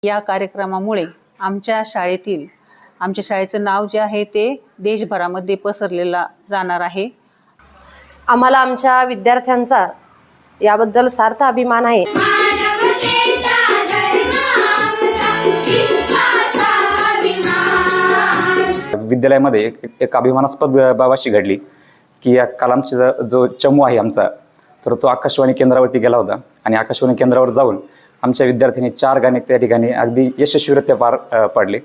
या कार्यक्रमामुळे आमच्या शाळेचं नाव जे आहे ते देशभरामध्ये पसरलेला जाणार आहे। आम्हाला आमच्या विद्यार्थ्यांचा याबद्दल सार्थ अभिमान आहे। विद्यालयामध्ये एक अभिमानास्पद बाबाशी घडली की या कलामचा जो चमू आहे आमचा, तर तो आकाशवाणी केंद्रावरती गेला होता आणि आकाशवाणी केंद्रावर जाऊन आमच्या विद्यार्थ्यांनी 4 गाणे त्या ठिकाणी अगदी यशस्वीरित्या पार पाडले।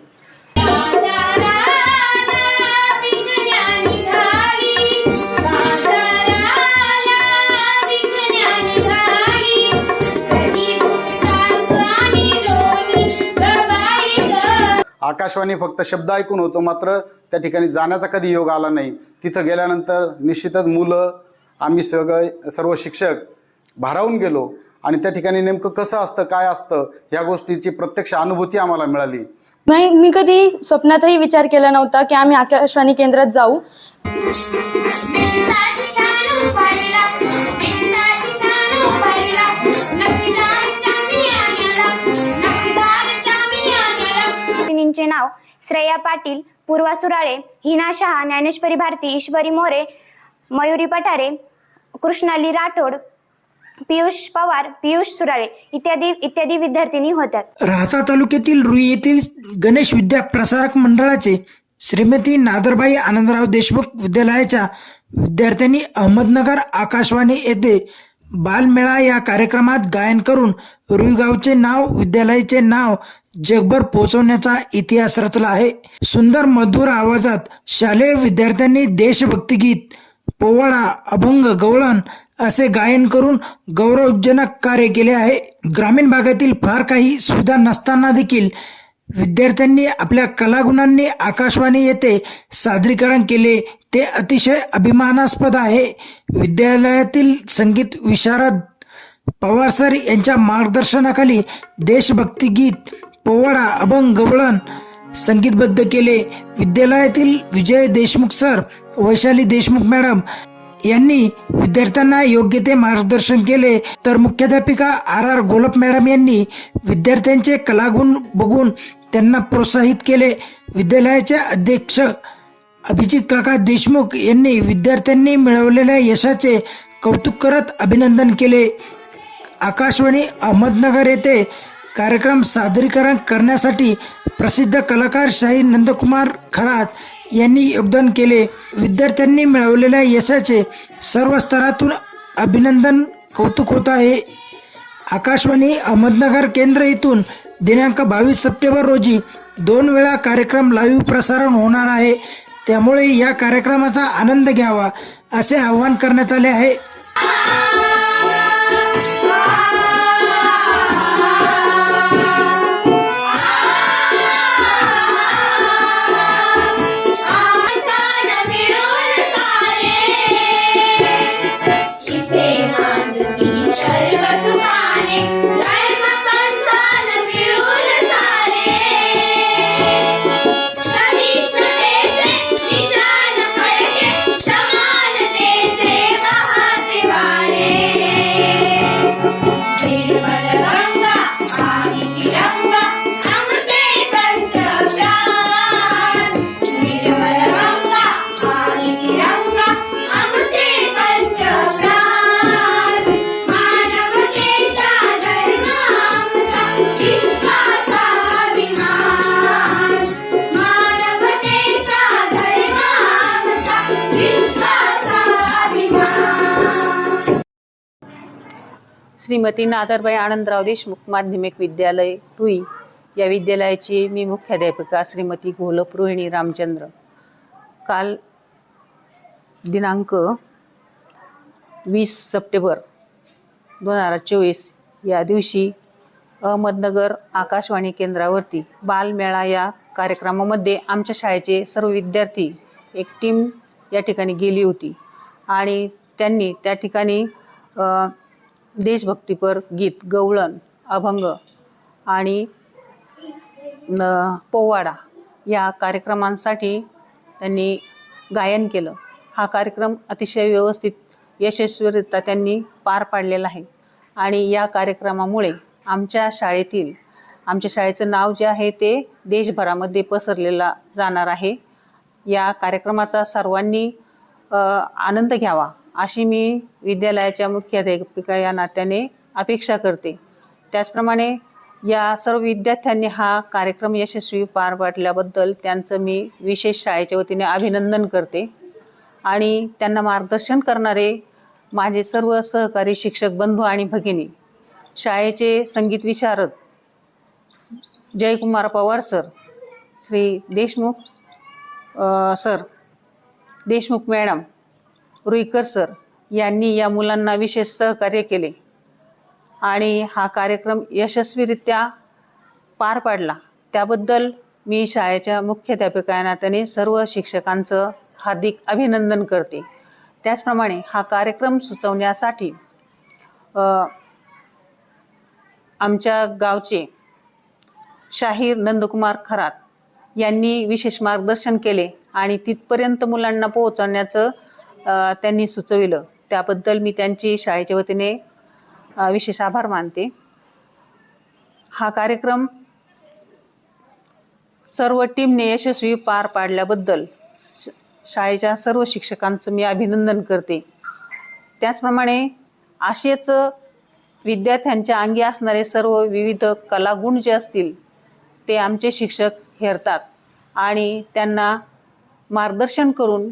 आकाशवाणी फक्त शब्द ऐकून होतो, मात्र त्या ठिकाणी जाण्याचा कधी योग आला नाही। तिथं गेल्यानंतर निश्चितच मुलं, आम्ही सर्व शिक्षक भारावून गेलो आणि त्या ठिकाणी नेमकं कसं असतं, काय असतं, ह्या गोष्टीची प्रत्यक्ष अनुभूती आम्हाला मिळाली। मी कधी स्वप्नातही विचार केला नव्हता की आम्ही आकाशवाणी केंद्रात जाऊ। चे नाव श्रेया पाटील, पूर्वा सुराळे, हिना शहा, ज्ञानेश्वरी भारती, ईश्वरी मोरे, मयुरी पठारे, कृष्णाली राठोड, पियुष पवार, पियुष सुराळे इत्यादी विद्यार्थिनी होत्या। राहता तालुक्यातील रुई येथील गणेश विद्या प्रसारक मंडळाचे श्रीमती नादरबाई आनंदराव देशमुख विद्यालयाच्या विद्यार्थ्यांनी अहमदनगर आकाशवाणी येथे बालमेळा या कार्यक्रमात गायन करून रुईगावचे नाव, विद्यालयाचे नाव जगभर पोहोचवण्याचा इतिहास रचला आहे। सुंदर मधुर आवाजात शालेय विद्यार्थ्यांनी देशभक्तिगीत, पोवाडा, अभंग, गवळण असे गायन करून गौरवजनक कार्य केले आहे। ग्रामीण भागातील फार काही सुविधा नसताना देखील विद्यार्थ्यांनी आपल्या कलागुणांनी आकाशवाणी येथे सादरीकरण केले, ते अतिशय अभिमानास्पद आहे। विद्यालयातील संगीत विशारद पवार सर यांच्या मार्गदर्शनाखाली देशभक्ती गीत, पोवाडा, अभंग, गवळण संगीतबद्ध केले। विद्यालयातील विजय देशमुख सर, वैशाली देशमुख मॅडम यांनी विद्यार्थ्यांना योग्य ते मार्गदर्शन केले, तर मुख्याध्यापिका RR गोलप मॅडम यांनी विद्यार्थ्यांचे कलागुण बघून त्यांना प्रोत्साहित केले। विद्यालयाचे अध्यक्ष अभिजित काका देशमुख यांनी विद्यार्थ्यांनी मिळवलेल्या यशाचे कौतुक करत अभिनंदन केले। आकाशवाणी अहमदनगर येथे कार्यक्रम सादरीकरण करण्यासाठी प्रसिद्ध कलाकार शाहीर नंदकुमार खरात यांनी योगदान केले। विद्यार्थ्यांनी मिळवलेल्या यशाचे सर्व स्तरातून अभिनंदन, कौतुक होत आहे। आकाशवाणी अहमदनगर केंद्र येथून दिनांक 22 सप्टेंबर रोजी 2 वेळा कार्यक्रम लाईव्ह प्रसारण होणार आहे, त्यामुळे या कार्यक्रमाचा आनंद घ्यावा असे आवाहन करण्यात आले आहे। श्रीमती नादरबाई आनंदराव देशमुख माध्यमिक विद्यालय रुई या विद्यालयाची मी मुख्याध्यापिका श्रीमती घोलप रोहिणी रामचंद्र। काल दिनांक 20 सप्टेंबर 2024 या दिवशी अहमदनगर आकाशवाणी केंद्रावरती बालमेळा या कार्यक्रमामध्ये आमच्या शाळेचे सर्व विद्यार्थी एक टीम या ठिकाणी गेली होती आणि त्यांनी त्या ठिकाणी देशभक्तीपर गीत, गवळण, अभंग आणि पोवाडा या कार्यक्रमांसाठी त्यांनी गायन केलं। हा कार्यक्रम अतिशय व्यवस्थित, यशस्वीरित्या त्यांनी पार पाडलेला आहे आणि या कार्यक्रमामुळे आमच्या शाळेतील आमच्या शाळेचं नाव जे आहे ते देशभरामध्ये पसरलेलं जाणार आहे. या कार्यक्रमाचा सर्वांनी आनंद घ्यावा अशी मी विद्यालयाच्या मुख्याध्यापिका या नात्याने अपेक्षा करते. त्याचप्रमाणे या सर्व विद्यार्थ्यांनी हा कार्यक्रम यशस्वी पार पाडल्याबद्दल त्यांचं मी विशेष शाळेच्या वतीने अभिनंदन करते. आणि त्यांना मार्गदर्शन करणारे माझे सर्व सहकारी शिक्षक बंधू आणि भगिनी, शाळेचे संगीत विशारद Jaykumar Pawar sir, Shri Deshmukh sir, Deshmukh madam, Ruikar sir यांनी या मुलांना विशेष सहकार्य केले आणि हा कार्यक्रम यशस्वीरित्या पार पाडला. त्याबद्दल मी शाळेच्या मुख्याध्यापिका या नात्याने सर्व शिक्षकांचं हार्दिक अभिनंदन करते. त्याचप्रमाणे हा कार्यक्रम सुचवण्यासाठी आमच्या गावचे शाहीर नंदकुमार खरात यांनी विशेष मार्गदर्शन केले आणि तिथपर्यंत मुलांना पोहोचवण्याचं त्यांनी सुचविलं. त्याबद्दल मी त्यांची शाळेच्या वतीने विशेष आभार मानते. हा कार्यक्रम सर्व टीमने यशस्वी पार पाडल्याबद्दल शाळेच्या सर्व शिक्षकांचं मी अभिनंदन करते. त्याचप्रमाणे असेच विद्यार्थ्यांच्या अंगी असणारे सर्व विविध कलागुण जे असतील ते आमचे शिक्षक हेरतात आणि त्यांना मार्गदर्शन करून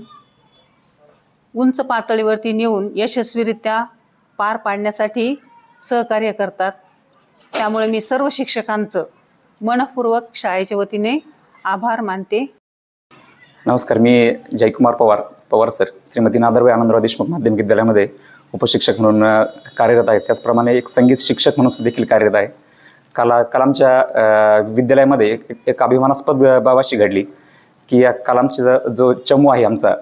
उंच पातळीवरती नेऊन यशस्वीरित्या पार पाडण्यासाठी सहकार्य करतात. त्यामुळे मी सर्व शिक्षकांचं मनःपूर्वक शाळेच्या वतीने आभार मानते. नमस्कार, मी जयकुमार पवार सर, श्रीमती नादरबाई आनंदराव देशमुख माध्यमिक विद्यालयामध्ये उपशिक्षक म्हणून कार्यरत आहे. त्याचप्रमाणे एक संगीत शिक्षक म्हणून देखील कार्यरत आहे. कलामच्या विद्यालयामध्ये एक अभिमानास्पद बाब अशी घडली की या कलामचा जो चमू आहे आमचा,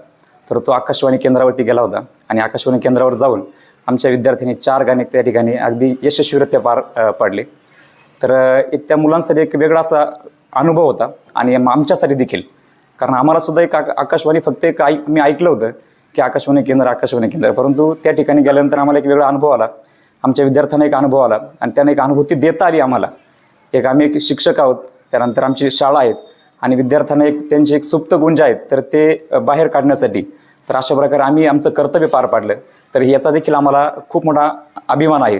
तर तो आकाशवाणी केंद्रावरती गेला होता आणि आकाशवाणी केंद्रावर जाऊन आमच्या विद्यार्थ्यांनी 4 गाणे त्या ठिकाणी अगदी यशस्वीरित्या पार पाडले. तर त्या मुलांसाठी एक वेगळा असा अनुभव होता आणि आमच्यासाठी देखील, कारण आम्हाला सुद्धा एक आकाशवाणी फक्त एक मी ऐकलं होतं की आकाशवाणी केंद्र, परंतु त्या ठिकाणी गेल्यानंतर आम्हाला एक वेगळा अनुभव आला, आमच्या विद्यार्थ्यांना एक अनुभव आला आणि त्यांना एक अनुभूती देता आली आम्हाला. आम्ही एक शिक्षक आहोत, त्यानंतर आमची शाळा आहेत आणि विद्यार्थ्यांना त्यांचे एक सुप्त गुण जे आहेत तर ते बाहेर काढण्यासाठी, तर अशा प्रकारे आम्ही आमचं कर्तव्य पार पाडलं. तर याचा देखील आम्हाला खूप मोठा अभिमान आहे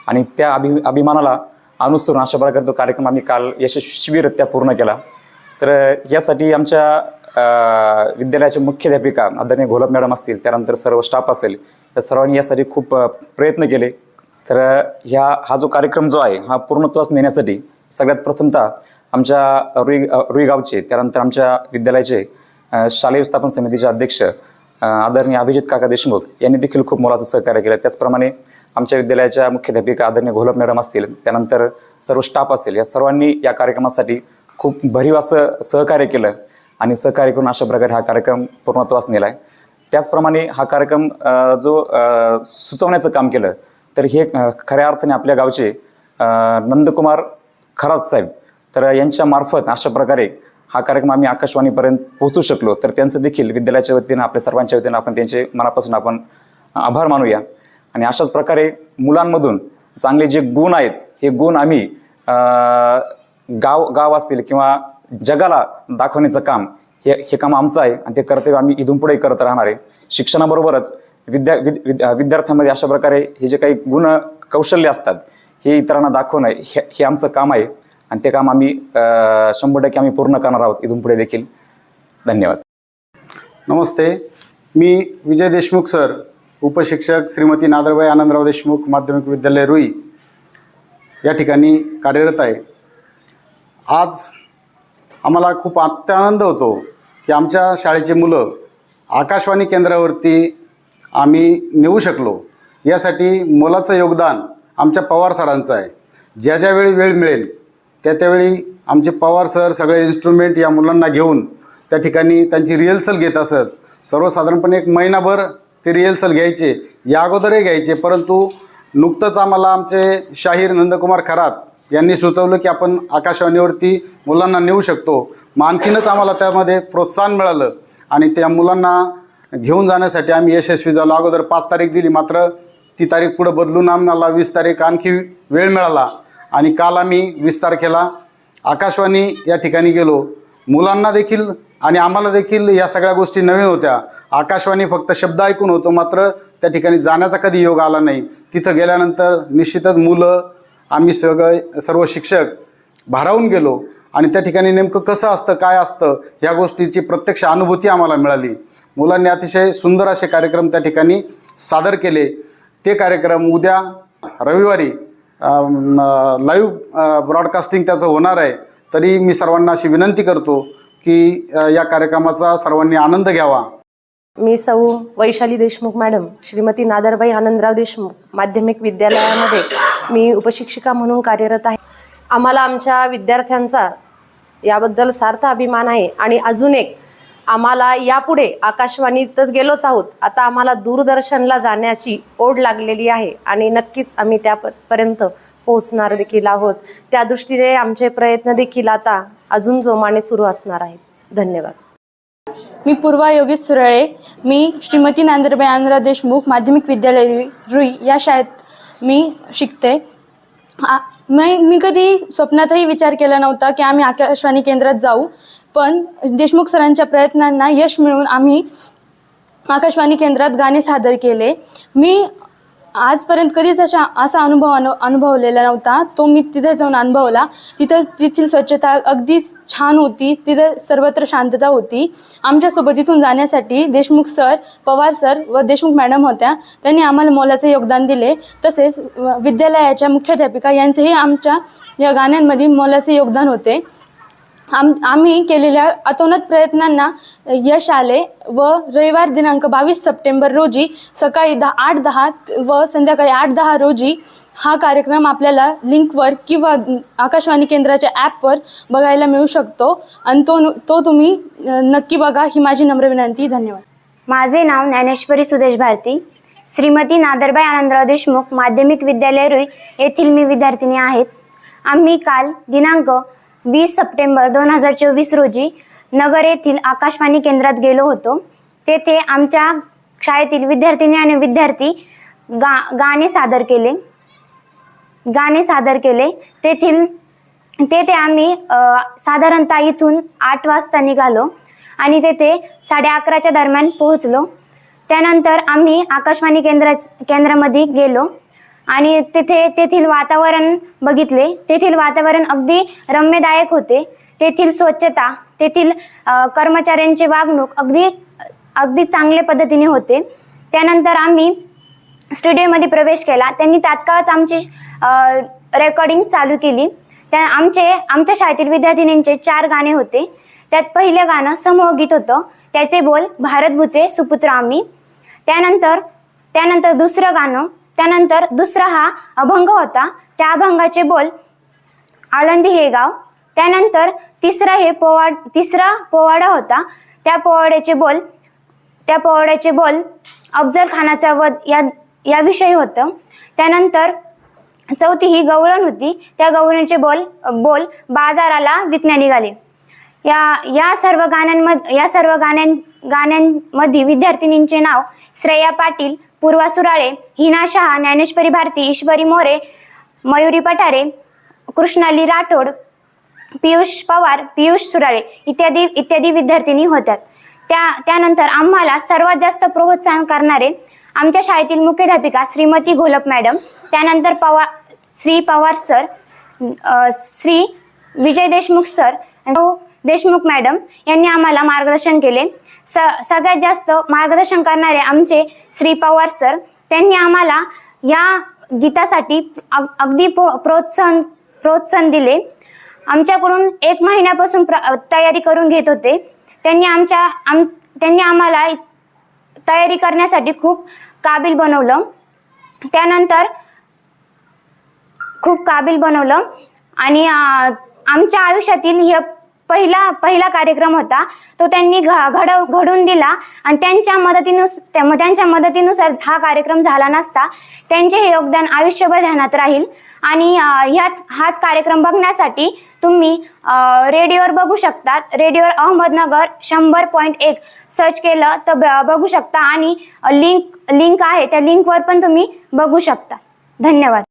आणि त्या अभिमानाला अनुसरून अशा प्रकारे तो कार्यक्रम आम्ही काल यशस्वीरित्या पूर्ण केला. तर यासाठी आमच्या विद्यालयाचे मुख्याध्यापिका आदरणीय घोलप मॅडम असतील, त्यानंतर सर्व स्टाफ असेल, या सर्वांनी यासाठी खूप प्रयत्न केले. तर हा जो कार्यक्रम जो आहे हा पूर्णत्वास नेण्यासाठी सगळ्यात प्रथमतः आमच्या रुई गावचे, त्यानंतर आमच्या विद्यालयाचे शालेय व्यवस्थापन समितीचे अध्यक्ष आदरणीय अभिजित काका देशमुख यांनी देखील खूप मोलाचं सहकार्य केलं. त्याचप्रमाणे आमच्या विद्यालयाच्या मुख्याध्यापिका आदरणीय घोलप मॅडम असतील, त्यानंतर सर्व स्टाफ असेल, या सर्वांनी या कार्यक्रमासाठी खूप भरीव असं सहकार्य केलं आणि सहकार्य करून अशा प्रकारे हा कार्यक्रम पूर्णत्वास नेला आहे. त्याचप्रमाणे हा कार्यक्रम जो सुचवण्याचं काम केलं तर हे खऱ्या अर्थाने आपल्या गावचे नंदकुमार खरात साहेब, तर यांच्यामार्फत अशा प्रकारे हा कार्यक्रम आम्ही आकाशवाणीपर्यंत पोहोचू शकलो. तर त्यांचं देखील विद्यालयाच्या वतीनं, आपल्या सर्वांच्या वतीनं आपण त्यांचे मनापासून आपण आभार मानूया. आणि अशाच प्रकारे मुलांमधून चांगले जे गुण आहेत हे गुण आम्ही गाव असतील किंवा जगाला दाखवण्याचं काम हे काम आमचं आहे आणि ते कर्तव्य आम्ही इथून पुढे करत राहणार आहे. शिक्षणाबरोबरच विद्यार्थ्यांमध्ये अशा प्रकारे हे जे काही गुण कौशल्य असतात हे इतरांना दाखवणं हे आमचं काम आहे आणि ते काम आम्ही 100% आम्ही पूर्ण करणार आहोत इथून पुढे देखील. धन्यवाद. नमस्ते, मी विजय देशमुख सर, उपशिक्षक श्रीमती नादरबाई आनंदराव देशमुख माध्यमिक विद्यालय रुई या ठिकाणी कार्यरत आहे. आज आम्हाला खूप अत्यानंद होतो की आमच्या शाळेची मुलं आकाशवाणी केंद्रावरती आम्ही नेऊ शकलो. यासाठी मोलाचं योगदान आमच्या पवार सरांचं आहे. ज्या ज्यावेळी वेळ मिळेल त्यावेळी आमचे पवार सर सगळे इन्स्ट्रुमेंट या मुलांना घेऊन त्या ठिकाणी त्यांची रिहर्सल घेत असत. सर्वसाधारणपणे 1 महिनाभर ते रिहर्सल घ्यायचे, या अगोदरही घ्यायचे, परंतु नुकतंच आम्हाला आमचे शाहीर नंदकुमार खरात यांनी सुचवलं की आपण आकाशवाणीवरती मुलांना नेऊ शकतो. मग आणखीनच आम्हाला त्यामध्ये प्रोत्साहन मिळालं आणि त्या मुलांना घेऊन जाण्यासाठी आम्ही यशस्वी झालो. अगोदर 5 तारीख दिली, मात्र ती तारीख पुढं बदलून आम्हाला 20 तारीख आणखी वेळ मिळाला आणि काल आम्ही 20 तारखेला आकाशवाणी या ठिकाणी गेलो. मुलांना देखील आणि आम्हाला देखील या सगळ्या गोष्टी नवीन होत्या. आकाशवाणी फक्त शब्द ऐकून होतो, मात्र त्या ठिकाणी जाण्याचा कधी योग आला नाही. तिथं गेल्यानंतर निश्चितच मुलं, आम्ही सर्व शिक्षक भारावून गेलो आणि त्या ठिकाणी नेमकं कसं असतं, काय असतं, ह्या गोष्टीची प्रत्यक्ष अनुभूती आम्हाला मिळाली. मुलांनी अतिशय सुंदर असे कार्यक्रम त्या ठिकाणी सादर केले. ते कार्यक्रम उद्या रविवारी लाईव्ह ब्रॉडकास्टिंग त्याचं होणार आहे. तरी मी सर्वांना अशी विनंती करतो की या कार्यक्रमाचा सर्वांनी आनंद घ्यावा. मी सौ वैशाली देशमुख मॅडम, श्रीमती नादरबाई आनंदराव देशमुख माध्यमिक विद्यालयामध्ये मी उपशिक्षिका म्हणून कार्यरत आहे. आम्हाला आमच्या विद्यार्थ्यांचा याबद्दल सार्थ अभिमान आहे आणि अजून एक आम्हाला यापुढे आकाशवाणी तर गेलोच आहोत, आता आम्हाला दूरदर्शनला जाण्याची ओढ लागलेली आहे आणि नक्कीच आम्ही त्यापर्यंत पोहोचणार देखील आहोत. त्या दृष्टीने आमचे प्रयत्न देखील आता अजून जोमाने सुरू असणार आहेत. धन्यवाद. मी पूर्वा योगेश सुरळे, मी श्रीमती नांदरबाई आनंदराव देशमुख माध्यमिक विद्यालय रुई या शाळेत मी शिकते. मी कधी स्वप्नातही विचार केला नव्हता की आम्ही आकाशवाणी केंद्रात जाऊ, पण देशमुख सरांच्या प्रयत्नांना यश मिळवून आम्ही आकाशवाणी केंद्रात गाणे सादर केले. मी आजपर्यंत कधीच असा अनुभवलेला नव्हता, तो मी तिथे जाऊन अनुभवला. तेथील स्वच्छता अगदी छान होती, तिथे सर्वत्र शांतता होती. आमच्यासोबत इथून जाण्यासाठी देशमुख सर, पवार सर व देशमुख मॅडम होत्या, त्यांनी आम्हाला मोलाचे योगदान दिले. तसेच विद्यालयाच्या मुख्याध्यापिका यांचेही आमच्या या गाण्यांमध्ये मोलाचे योगदान होते. आम्ही केलेल्या अतोनात प्रयत्नांना यश आले व रविवार दिनांक 22 सप्टेंबर रोजी सकाळी 8:10 व संध्याकाळी 8:10 रोजी हा कार्यक्रम आपल्याला लिंकवर किंवा आकाशवाणी केंद्राच्या ॲपवर बघायला मिळू शकतो आणि तो तुम्ही नक्की बघा ही माझी नम्र विनंती. धन्यवाद. माझे नाव ज्ञानेश्वरी सुदेश भारती, श्रीमती नादरबाई आनंदराव देशमुख माध्यमिक विद्यालय रुई येथील मी विद्यार्थिनी आहेत. आम्ही काल दिनांक 20 सप्टेंबर 2024 रोजी नगर येथील आकाशवाणी केंद्रात गेलो होतो. तेथे आमच्या शाळेतील विद्यार्थिनी आणि विद्यार्थी गाणे सादर केले. तेथे आम्ही साधारणतः इथून 8 वाजता निघालो आणि तेथे 11:30च्या दरम्यान पोहोचलो. त्यानंतर आम्ही आकाशवाणी केंद्रामध्ये गेलो आणि तेथील वातावरण बघितले. तेथील वातावरण अगदी रम्यदायक होते. तेथील स्वच्छता, तेथील कर्मचाऱ्यांची वागणूक अगदी चांगल्या पद्धतीने होते. त्यानंतर आम्ही स्टुडिओमध्ये प्रवेश केला. त्यांनी तात्काळच आमची रेकॉर्डिंग चालू केली. आमच्या शाळेतील विद्यार्थिनींचे 4 गाणे होते. त्यात पहिलं गाणं समूहगीत होतं, त्याचे बोल भारत बुचे सुपुत्र आम्ही. त्यानंतर दुसरं गाणं, त्यानंतर दुसरा हा अभंग होता, त्या अभंगाचे बोल आळंदी हे गाव. त्यानंतर तिसरा पोवाडा होता, त्या पोवाड्याचे बोल अफजल खानाचा वध याविषयी होतं. त्यानंतर चौथी ही गवळण होती, त्या गवळणीचे बोल बाजाराला विकण्या निघाले. या सर्व गाण्यांमध्ये विद्यार्थिनींचे नाव श्रेया पाटील, पूर्वा सुराळे, हिना शहा, ज्ञानेश्वरी भारती, ईश्वरी मोरे, मयुरी पठारे, कृष्णाली राठोड, पियुष पवार, पियुष सुराळे इत्यादी विद्यार्थिनी होत्या. त्यानंतर आम्हाला सर्वात जास्त प्रोत्साहन करणारे आमच्या शाळेतील मुख्याध्यापिका श्रीमती घोलप मॅडम, त्यानंतर Shri Pawar sir, Shri Vijay Deshmukh sir, Deshmukh madam यांनी आम्हाला मार्गदर्शन केले. सगळ्यात जास्त मार्गदर्शन करणारे आमचे श्री पवार सर, त्यांनी आम्हाला या गीतासाठी अगदी प्रोत्साहन दिले. आमच्याकडून 1 महिन्यापासून तयारी करून घेत होते. त्यांनी आम्हाला तयारी करण्यासाठी खूप काबिल बनवलं आणि आमच्या आयुष्यातील हे पहिला कार्यक्रम होता, तो त्यांनी घडवून दिला आणि त्यांच्या मदतीनुसार हा कार्यक्रम झाला नसता. त्यांचे हे योगदान आयुष्यभर ध्यानात राहील. आणि हाच कार्यक्रम बघण्यासाठी तुम्ही रेडिओवर बघू शकता. रेडिओवर अहमदनगर 100.1 सर्च केलं तर बघू शकता आणि लिंक आहे, त्या लिंकवर पण तुम्ही बघू शकता. धन्यवाद.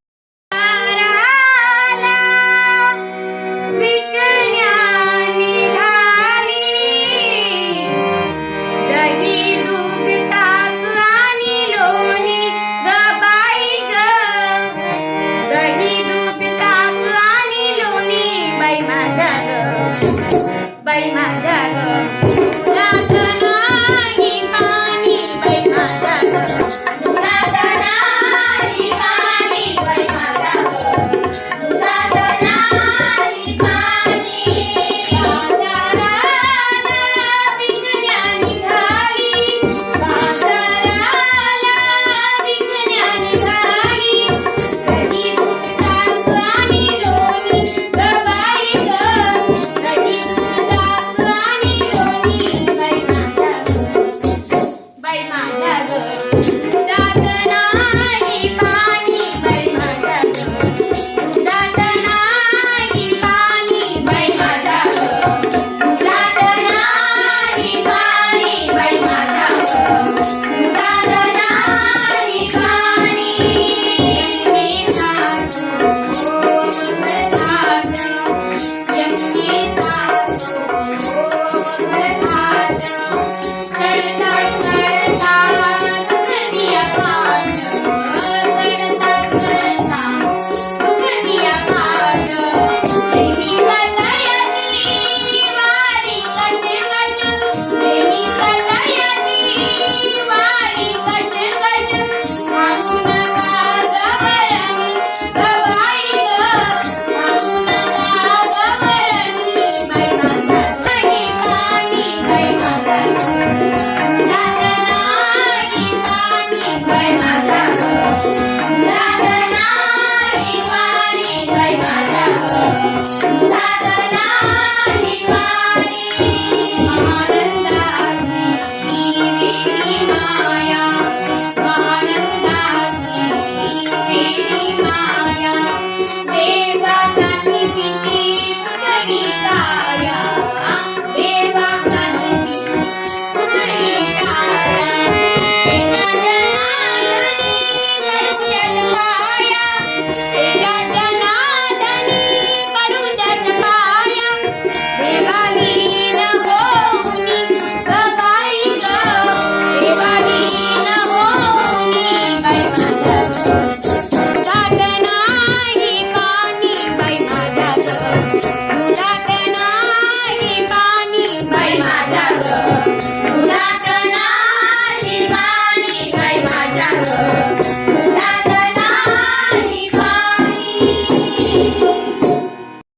माझ्या ग दुधात नाही पाणी बाई माझ्या ग दुधात नाही पाणी बाई माझ्या ग दुधात नाही पाणी बाजाराला विकण्या निघाली बाजाराला विकण्या निघाली कधी दूध ताक आणि लोणी ग बाई ग कधी दूध ताक आणि लोणी बाई माझ्या ग दुधात नाही पाणी बाई माझ्या ग दुधात नाही पाणी बाई माझ्या ग दुधात नाही पाणी बाई माझ्या ग दुधात नाही पाणी यंगी जातो वरधाट यंगी जातो वरधाट चढता चढता दुखदिया पाट चढता चढता दुखदिया पाट देवी कलयाची वारी कट कट देवी कलयाची वारी कट कट सांगू नका गवळणी गवाई ग सांगू नका गवळणी बाई माझ्या नाही पाणी बाई माझ्या दुधात नाही पाणी बाई माझ्या दुधात नाही पाणी बाई माझ्या दुधात नाही पाणी आनंदाची वेडी माया आनंदाची वेडी माया देवासाठी किती सुखी काया देवासाठी सुखी काया तेजा जनादनी करुण्याच्या पाया तेजा जनादनी करुण्याच्या पाया देवालीन होऊनी ग बाई ग देवालीन होऊनी बाई माझ्या दुधात नाही पाणी बाई माझ्या ग दुधात